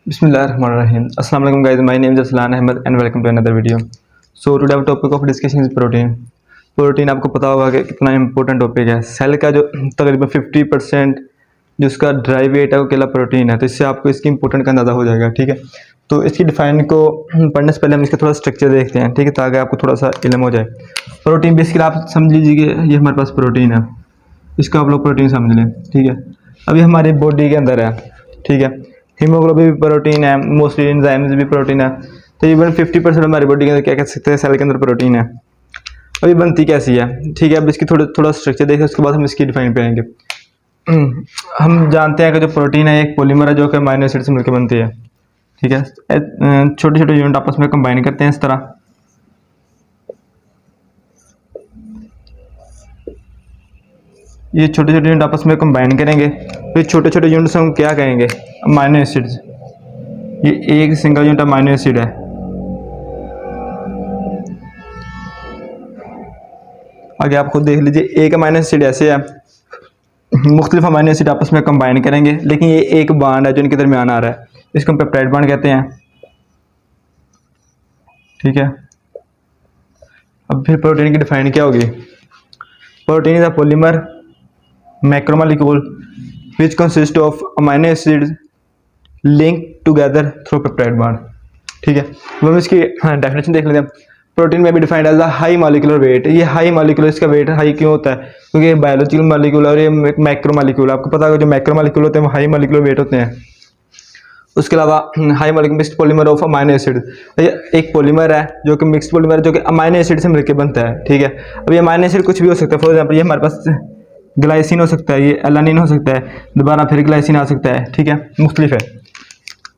Bismillahirrahmanirrahim. Assalamu alaikum guys. My name is Aslan Ahmed and welcome to another video. So today our topic of discussion is protein. Protein आपको पता होगा कि कितना important topic है। Cell का जो तकरीबन 50% जो उसका ड्राई वेट है वो अकेला प्रोटीन है, तो इससे आपको इसकी इंपॉर्टेंट का अंदाज़ा हो जाएगा। ठीक है, तो इसकी डिफाइन को पढ़ने से पहले हम इसका थोड़ा स्ट्रक्चर देखते हैं, ठीक है, ताकि आपको थोड़ा सा इल्म हो जाए। प्रोटीन बेसिकली आप समझ लीजिए कि ये हमारे पास प्रोटीन है, इसको आप लोग प्रोटीन समझ लें। ठीक है, अभी हमारी बॉडी के अंदर है, ठीक है, हीमोग्लोबिन भी प्रोटीन है, मोस्टली एंजाइम्स भी प्रोटीन है। तो इवन 50% हमारी बॉडी के अंदर क्या कह सकते हैं, सेल के अंदर प्रोटीन है। अभी बनती कैसी है, ठीक है, अब इसकी थोड़ा स्ट्रक्चर देखें, उसके बाद हम इसकी डिफाइन पे आएंगे। हम जानते हैं कि जो प्रोटीन है एक पॉलीमर है जो कि अमीनो एसिड से मिलकर बनती है। ठीक है, छोटे छोटे यूनिट आपस में कंबाइन करते हैं इस तरह। ये छोटे छोटे यूनिट आपस में कंबाइन करेंगे, फिर छोटे छोटे यूनिट्स हम क्या कहेंगे, अमीनो एसिड्स। ये एक सिंगल यूनिट अमीनो एसिड है। आगे आप खुद देख लीजिए, एक अमीनो एसिड ऐसे है, मुख्तलिफ अमीनो एसिड आपस में कंबाइन करेंगे, लेकिन ये एक बांड है जो इनके दरमियान आ रहा है, इसको हम पेप्टाइड बांड कहते हैं। ठीक है, अब फिर प्रोटीन की डिफाइन क्या होगी। Protein is a polymer macromolecule which consist of amino acids linked together through peptide bond। ठीक है, अब हम इसकी डेफिनेशन देख लेते हैं। प्रोटीन में भी defined as a high molecular weight. ये हाई मॉलिक्यूलर, इसका वेट हाई क्यों होता है, क्योंकि ये बायोलॉजिकल मॉलिक्यूल और ये मैक्रो मॉलिक्यूल, आपको पता है जो मैक्रो मॉलिक्यूल होते हैं वो हाई मॉलिक्यूलर वेट होते हैं। उसके अलावा high molecular mixed polymer of amino acid, एक पॉलीमर है जो कि मिक्स्ड पॉलीमर है जो कि अमीनो एसिड से मिलकर बनता है। ठीक है, अब ये अमीनो एसिड कुछ भी हो सकता है, फॉर एग्जांपल ये हमारे पास ग्लाइसिन हो सकता है, ये एलानिन हो सकता है, दोबारा फिर ग्लाइसिन आ सकता है। ठीक है, मुख्तलिफ है।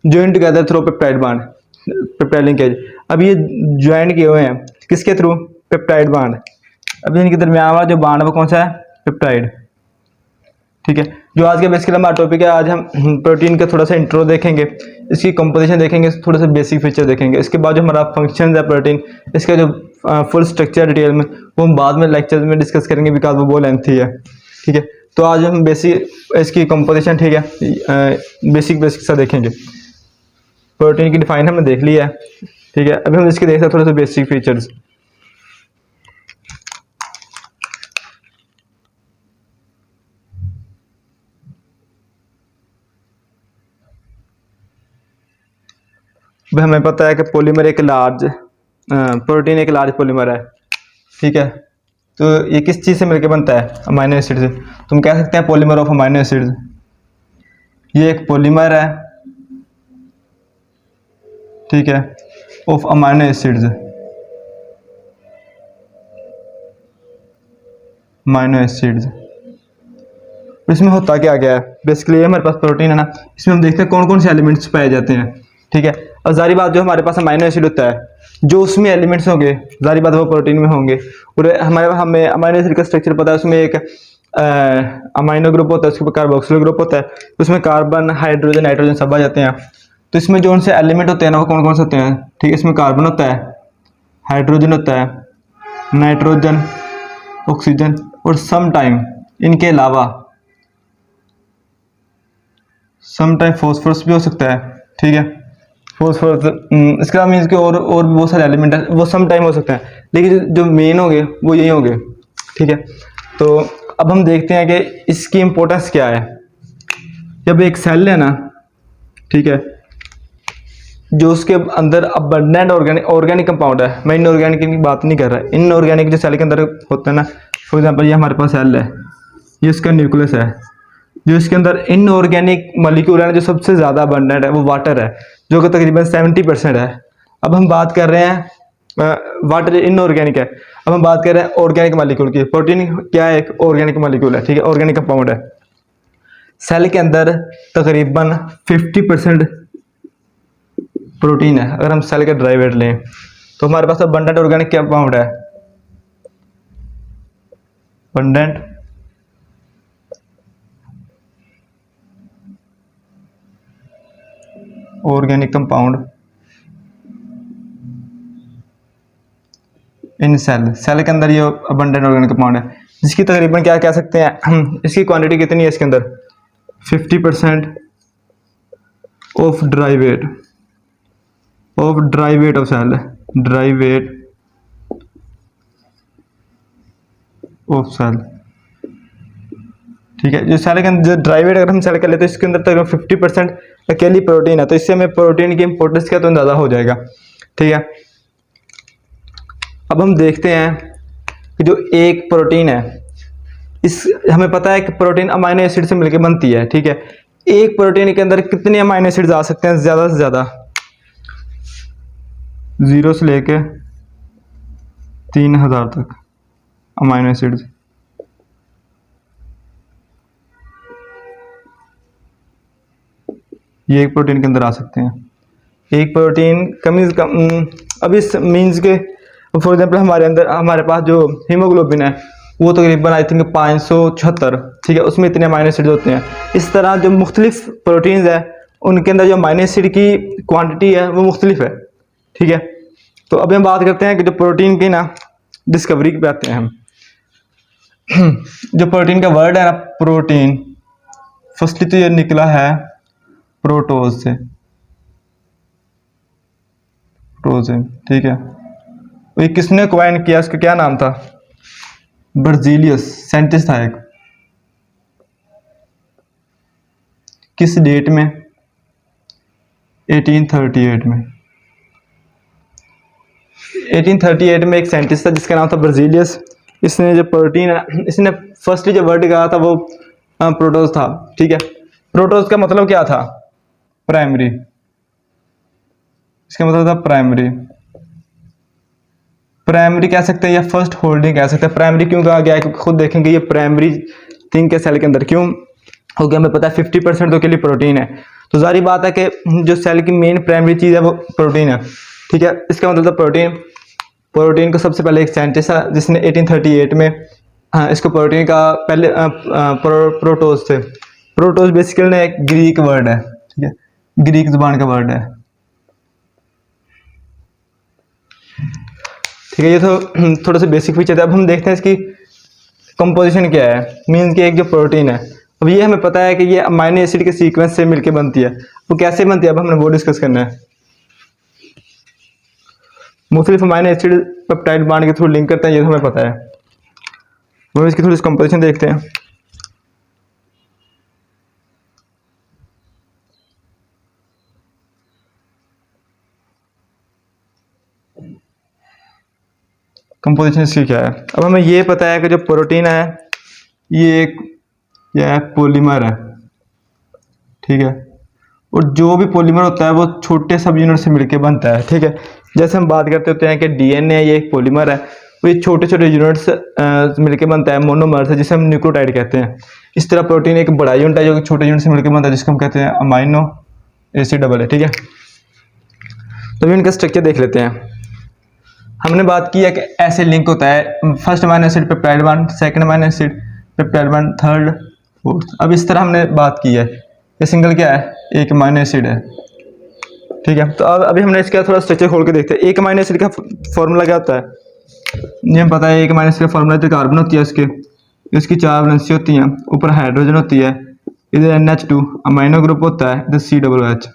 Join together through peptide bond, peptide linkage. अब ये ज्वाइन किए हुए हैं किसके थ्रू, पेप्टाइड बांड। अब इनके दरमियान वाला जो बांड है वो कौन सा है, पेप्टाइड। ठीक है, जो आज का बेसिकली हमारा टॉपिक है, आज हम प्रोटीन का थोड़ा सा इंट्रो देखेंगे, इसकी कंपोजिशन देखेंगे, थोड़ा सा बेसिक फीचर देखेंगे। इसके बाद जो हमारा फंक्शन है प्रोटीन, इसका जो फुल स्ट्रक्चर डिटेल में वो हम बाद में लेक्चर्स में डिस्कस करेंगे, बिकॉज वो बहुत लेंथी है। ठीक है, तो आज हम बेसिक इसकी कंपोजिशन, ठीक है, बेसिक सा देखेंगे। प्रोटीन की डिफाइन हमने देख लिया है। ठीक है, अभी हम इसके देखते हैं थोड़ा सा बेसिक फीचर्स। हमें पता है कि पॉलीमर एक लार्ज प्रोटीन एक लार्ज पॉलीमर है। ठीक है, तो ये किस चीज़ से मिलकर बनता है, अमीनो एसिड से। तुम कह सकते हैं पॉलीमर ऑफ अमीनो एसिड्स। ये एक पॉलीमर है, ठीक है, of amino acids, amino acids. इसमें होता क्या क्या है, बेसिकली ये हमारे पास प्रोटीन है ना, इसमें हम देखते हैं कौन कौन से एलिमेंट्स पाए जाते हैं। ठीक है, और जारी बात जो हमारे पास अमीनो एसिड होता है, जो उसमें एलिमेंट्स होंगे जारी बात वो प्रोटीन में होंगे। और हमें अमीनो एसिड का स्ट्रक्चर पता है, उसमें एक अमीनो ग्रुप होता है, उसके ऊपर कार्बोक्सिल ग्रुप होता है, उसमें कार्बन, हाइड्रोजन, नाइट्रोजन सब आ जाते हैं। तो इसमें जो उनसे एलिमेंट होते हैं ना वो कौन कौन से होते हैं। ठीक है, इसमें कार्बन होता है, हाइड्रोजन होता है, नाइट्रोजन, ऑक्सीजन, और सम टाइम इनके अलावा सम टाइम फॉस्फोरस भी हो सकता है। ठीक है, फॉस्फोरस, इसके अलावा मीन्स के और भी बहुत सारे एलिमेंट है, वो सम टाइम हो सकते हैं, लेकिन जो मेन होंगे वो यही होंगे। ठीक है, तो अब हम देखते हैं कि इसकी इंपॉर्टेंस क्या है। जब एक सेल है ना, ठीक है, जो उसके अंदर अबंडेंट ऑर्गेनिक कंपाउंड है, मैं इनऑर्गेनिक की बात नहीं कर रहा, इनऑर्गेनिक जो सेल के अंदर होता है ना, फॉर एग्जांपल ये हमारे पास सेल है, ये इसका न्यूक्लियस है, जो इसके अंदर इनऑर्गेनिक मॉलिक्यूल है जो सबसे ज़्यादा अबंडेंट है वो वाटर है, जो कि तकरीबन 70% है। अब हम बात कर रहे हैं वाटर इनऑर्गेनिक है, अब हम बात कर रहे हैं ऑर्गेनिक मॉलिक्यूल की। प्रोटीन क्या है, एक ऑर्गेनिक मॉलिक्यूल है, ठीक है, ऑर्गेनिक कंपाउंड है। सेल के अंदर तकरीबन 50% प्रोटीन है। अगर हम सेल का ड्राई वेट लें तो हमारे पास अबंडेंट ऑर्गेनिक कंपाउंड है, abundant organic compound in cell के अंदर ये अबंडेंट ऑर्गेनिक कंपाउंड है, जिसकी तकरीबन क्या कह सकते हैं, इसकी क्वांटिटी कितनी है इसके अंदर, 50% off dry wet off sale, dry wet off sale. ठीक है, जो सेल के अंदर जो ड्राई वेट अगर हम सेल कर लेते हैं इसके अंदर तकरीबन 50% अकेली प्रोटीन है, तो इससे हमें प्रोटीन की इंपॉर्टेंस क्या तो अंदाजा हो जाएगा। ठीक है, अब हम देखते हैं कि जो एक प्रोटीन है, इस हमें पता है कि प्रोटीन अमाइनो एसिड से मिलकर बनती है। ठीक है, एक प्रोटीन के अंदर कितने अमाइनो एसिड्स आ सकते हैं? ज़्यादा से ज़्यादा 0 से लेके 3000 तक अमाइनो एसिड्स। ये एक प्रोटीन के अंदर आ सकते हैं। एक प्रोटीन कम से कम अब इस मीन्स के फॉर एग्जांपल हमारे पास जो हीमोग्लोबिन है वो तकरीबन आई थिंक 576। ठीक है, उसमें इतने अमाइनो एसिड होते हैं। इस तरह जो मुख्तलिफ प्रोटीन्स है उनके अंदर जो अमाइनो एसिड की क्वांटिटी है वो मुख्तलिफ है। ठीक है, तो अभी हम बात करते हैं कि जो प्रोटीन की ना डिस्कवरी पे आते हैं हम। जो प्रोटीन का वर्ड है ना प्रोटीन, फर्स्टली तो ये निकला है प्रोटोज से, प्रोटीन। ठीक है, ये किसने क्वाइन किया? इसका क्या नाम था? बर्जीलियस साइंटिस्ट था एक। किस डेट में? 1838 में। 1838 में एक साइंटिस्ट था जिसका नाम था बर्जीलियस। इसने जो प्रोटीन है, इसने फर्स्टली जो वर्ड कहा था वो प्रोटोज था। ठीक है, प्रोटोज का मतलब क्या था? प्राइमरी। इसका मतलब था प्राइमरी। प्राइमरी कह सकते हैं या फर्स्ट होल्डिंग कह सकते हैं। प्राइमरी क्यों कहा गया है? क्योंकि खुद देखेंगे ये प्राइमरी थिंग के सेल के अंदर क्यों हो गया, हमें पता है 50% तो के लिए प्रोटीन है, तो जारी बात है कि जो सेल की मेन प्राइमरी चीज़ है वो प्रोटीन है। ठीक है, इसका मतलब था प्रोटीन। प्रोटीन को सबसे पहले एक साइंटिस्ट था जिसने 1838 में इसको प्रोटीन का पहले प्रोटोज थे। प्रोटोज बेसिकली एक ग्रीक वर्ड है। ठीक है, ग्रीक जुबान का वर्ड है। ठीक है, ये तो थोड़ा सा बेसिक फीचर है। अब हम देखते हैं इसकी कंपोजिशन क्या है। मीन्स कि एक जो प्रोटीन है, अब ये हमें पता है कि ये अमाइनो एसिड के सीक्वेंस से मिलके बनती है। वो कैसे बनती है अब हमने वो डिस्कस करना है। मुख्तलिफ अमाइनो एसिड पेप्टाइड बॉन्ड के थ्रू लिंक करते हैं, ये तो हमें पता है। वो इसकी थोड़ी कंपोजिशन देखते हैं। कंपोजिशन इसकी क्या है। अब हमें ये पता है कि जो प्रोटीन है ये एक पॉलीमर है। ठीक है, और जो भी पॉलीमर होता है वो छोटे सब यूनिट से मिलके बनता है। ठीक है, जैसे हम बात करते होते हैं कि डीएनए ये एक पॉलीमर है, वो ये छोटे छोटे यूनिट्स मिलके बनता है, मोनोमर्स है जिसे हम न्यूक्लियोटाइड कहते हैं। इस तरह प्रोटीन एक बड़ा यूनिट है जो कि छोटे यूनिट से मिलकर बनता है जिसको हम कहते हैं अमाइनो एसिड डबल है। ठीक है, तो इनका स्ट्रक्चर देख लेते हैं। हमने बात की है कि ऐसे लिंक होता है, first amino acid peptide bond, second amino acid peptide bond, third, fourth. अब इस तरह हमने बात की है। ये सिंगल क्या है? एक अमाइनो एसिड है। ठीक है, तो अब अभी हमने इसका थोड़ा स्ट्रक्चर खोल के देखते हैं। एक अमाइनो एसिड का फॉर्मूला क्या होता है? ये हमें पता है। एक अमाइनो एसिड का फॉर्मूला इधर कार्बन होती है, इसकी 4 वैलेंसी होती हैं, ऊपर हाइड्रोजन होती है, इधर NH2 अमाइनो ग्रुप होता है, इधर COOH,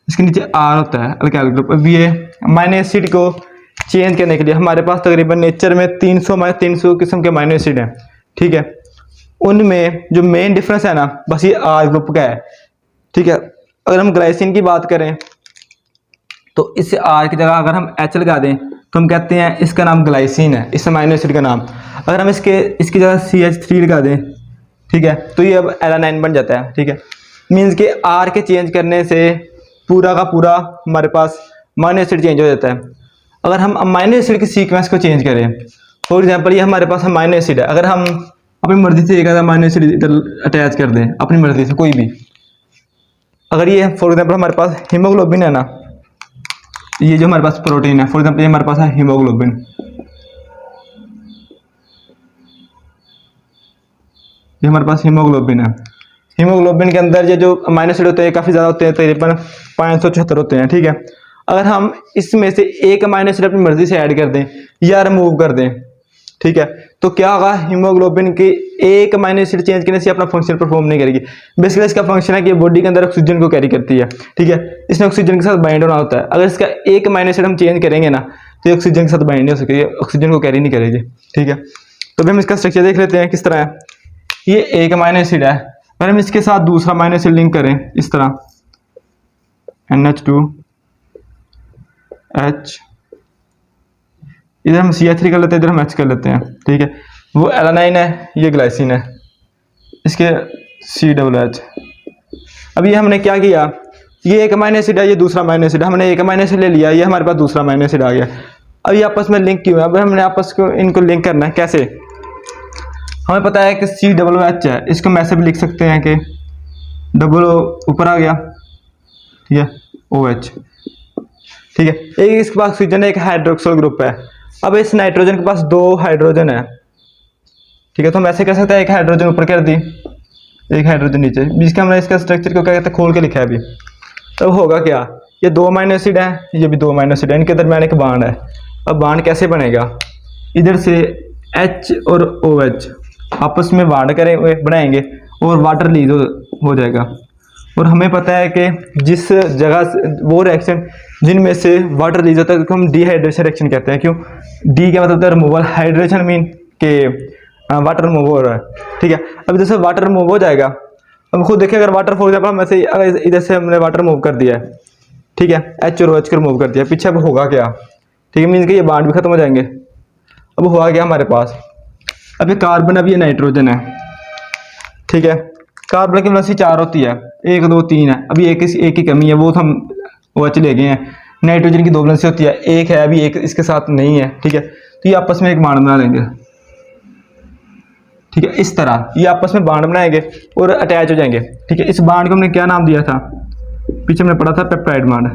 इसके नीचे R होता है अल्काइल ग्रुप। अब ये अमाइनो एसिड को चेंज करने के लिए हमारे पास तकरीबन नेचर में 300 किस्म के अमाइनो एसिड हैं। ठीक है, उनमें जो मेन डिफरेंस है ना बस ये R ग्रुप का है। ठीक है, अगर हम ग्लाइसिन की बात करें तो इस R की जगह अगर हम H लगा दें तो हम कहते हैं इसका नाम ग्लाइसिन है, इस अमाइनो एसिड का नाम। अगर हम इसकी जगह CH3 लगा दें, ठीक है, तो ये अब एलानाइन बन जाता है। ठीक है, मीन्स कि R के चेंज करने से पूरा का पूरा हमारे पास अमाइनो एसिड चेंज हो जाता है। अगर हम अमाइनो एसिड के सीक्वेंस को चेंज करें, फॉर एग्जांपल ये हमारे पास अमाइनो एसिड है, अगर हम अपनी मर्जी से एक अमाइनो एसिड इधर अटैच कर दें, अपनी मर्जी से कोई भी, अगर ये फॉर एग्जांपल हमारे पास हीमोग्लोबिन है ना, ये जो हमारे पास प्रोटीन है, फॉर एग्जांपल ये हमारे पास है हीमोग्लोबिन, ये हमारे पास हीमोग्लोबिन है। हीमोग्लोबिन के अंदर ये जो अमाइनो एसिड होते हैं काफ़ी ज़्यादा होते हैं, तकरीबन 576 होते हैं। ठीक है, अगर हम इसमें से एक अमाइनो एसिड अपनी मर्जी से ऐड कर दें या रिमूव कर दें, ठीक है। तो क्या होगा, हीमोग्लोबिन की एक अमीनो एसिड चेंज करने से अपना फंक्शन परफॉर्म नहीं करेगी। बेसिकली इसका फंक्शन है कि बॉडी के अंदर ऑक्सीजन को कैरी करती है, ठीक है। इसने ऑक्सीजन के साथ बाइंड होना होता है। अगर इसका एक अमीनो एसिड हम चेंज करेंगे ना तो ये ऑक्सीजन के साथ बाइंड नहीं हो सकेगी, ऑक्सीजन को कैरी नहीं करेगी, ठीक है। तो अभी हम इसका स्ट्रक्चर देख लेते हैं किस तरह है। ये एक अमीनो एसिड है, अगर हम इसके साथ दूसरा अमीनो एसिड लिंक करें इस तरह NH2H, इधर हम CH3 कर लेते हैं, इधर हम H कर लेते हैं, ठीक है। वो एलानाइन है, ये ग्लाइसिन है, इसके CH। अब ये हमने क्या किया, ये एक अमीनो एसिड है, ये दूसरा अमीनो एसिड है, हमने एक अमीनो एसिड ले लिया, ये हमारे पास दूसरा अमीनो एसिड आ गया। अब ये आपस में लिंक क्यों है, अब हमने आपस को इनको लिंक करना है कैसे। हमें पता है कि COOH है, इसको मैं ऐसे भी लिख सकते हैं कि डबल ऊपर आ गया, ठीक है, OH, ठीक है। एक इसके पास ऑक्सीजन है, एक हाइड्रोक्सिल ग्रुप है। अब इस नाइट्रोजन के पास 2 हाइड्रोजन है, ठीक है। तो हम ऐसे कर सकते हैं, एक हाइड्रोजन ऊपर कर दी, एक हाइड्रोजन नीचे, जिसका हमने इसका स्ट्रक्चर को क्या कहते हैं खोल के लिखा है अभी। तब होगा क्या, ये 2 अमीनो एसिड है, ये भी 2 अमीनो एसिड है, इनके दरमियान एक बॉन्ड है। अब बॉन्ड कैसे बनेगा, इधर से H और OH आपस में बॉन्ड करें बनाएंगे और वाटर रिलीज हो जाएगा। और हमें पता है कि जिस जगह वो रिएक्शन जिनमें से वाटर रिलीज होता है उसको हम डिहाइड्रेशन रिएक्शन कहते हैं। क्यों, डी का मतलब रिमूवल, हाइड्रेशन मीन के वाटर रिमूव हो रहा है, ठीक है। अब जैसे वाटर रिमूव हो जाएगा, अब खुद देखिए अगर वाटर फॉर एग्जाम्पल हम ऐसे इधर से हमने वाटर रिमूव कर दिया है, ठीक है, H और OH को रिमूव कर दिया, पीछे अब होगा क्या, ठीक है, मीन्स कि ये बॉन्ड भी खत्म हो जाएंगे। अब हुआ क्या हमारे पास, अब ये कार्बन, अब ये नाइट्रोजन है, ठीक है। कार्बन की वेलोसिटी 4 होती है, 1 2 3 है, अभी एक की कमी है, वो तो हम OH ले गए हैं। नाइट्रोजन की 2 वेलोसिटी होती है, एक है अभी, एक इसके साथ नहीं है, ठीक है। तो ये आपस में एक बॉन्ड बना लेंगे, ठीक है, इस तरह ये आपस में बॉन्ड बनाएंगे और अटैच हो जाएंगे, ठीक है। इस बॉन्ड को हमने क्या नाम दिया था, पीछे हमने पढ़ा था पेप्टाइड बॉन्ड।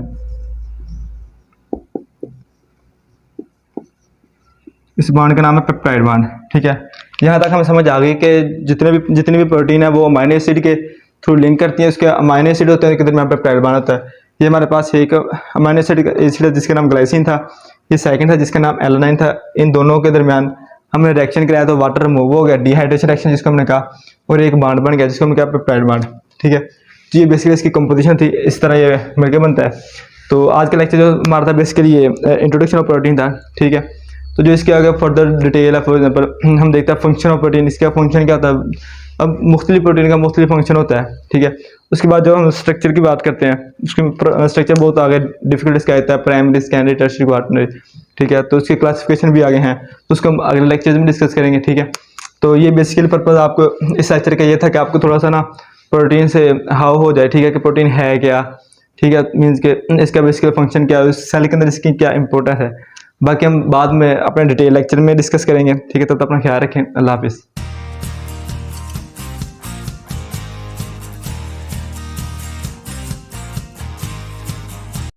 इस बॉन्ड का नाम है पेप्टाइड बॉन्ड, ठीक है। यहाँ तक हमें समझ आ गई कि जितनी भी प्रोटीन है वो अमीनो एसिड के थ्रू लिंक करती है, उसके अमीनो एसिड होते हैं, किधर में पेप्टाइड बॉन्ड होता है। ये हमारे पास एक अमीनो एसिड है जिसका नाम ग्लाइसिन था, ये सेकंड था जिसका नाम एलानाइन था। इन दोनों के दरमियान हमने रिएक्शन कराया तो वाटर रिमूव हो गया, डिहाइड्रेशन रिएक्शन जिसको हमने कहा, और एक बॉन्ड बन गया जिसको हमने कहा पेप्टाइड बॉन्ड, ठीक है। तो ये बेसिकली इसकी कंपोजिशन थी, इस तरह ये मिलकर बनता है। तो आज का लेक्चर जो हमारा था बेसिकली ये इंट्रोडक्शन ऑफ प्रोटीन था, ठीक है। तो जो इसके आगे फर्दर डिटेल है, फॉर एग्जाम्पल हम देखते हैं फंक्शन ऑफ प्रोटीन, इसका फंक्शन क्या होता है। अब मुख्तलिफ प्रोटीन का मुख्तलिफ फंक्शन होता है, ठीक है। उसके बाद जब हम स्ट्रक्चर की बात करते हैं, उसके स्ट्रक्चर बहुत आगे डिफिकल्ट इसका आता है, प्राइमरी, सेकेंडरी, टर्शियरी, क्वार्टरनरी, ठीक है। तो उसके क्लासिफिकेशन भी आगे हैं, तो उसको हम अगले लेक्चर में डिस्कस करेंगे, ठीक है। तो ये बेसिकली पर्पज़ आपको इस लेक्चर का ये था कि आपको थोड़ा सा ना प्रोटीन से हाव हो जाए, ठीक है, कि प्रोटीन है क्या, ठीक है, मीन्स के इसका बेसिकल फंक्शन क्या है, उस सेल के अंदर इसकी क्या इंपॉर्टेंस है। बाकी हम बाद में अपने डिटेल लेक्चर में डिस्कस करेंगे, ठीक है। तब तक अपना ख्याल रखें, अल्लाह हाफिज़।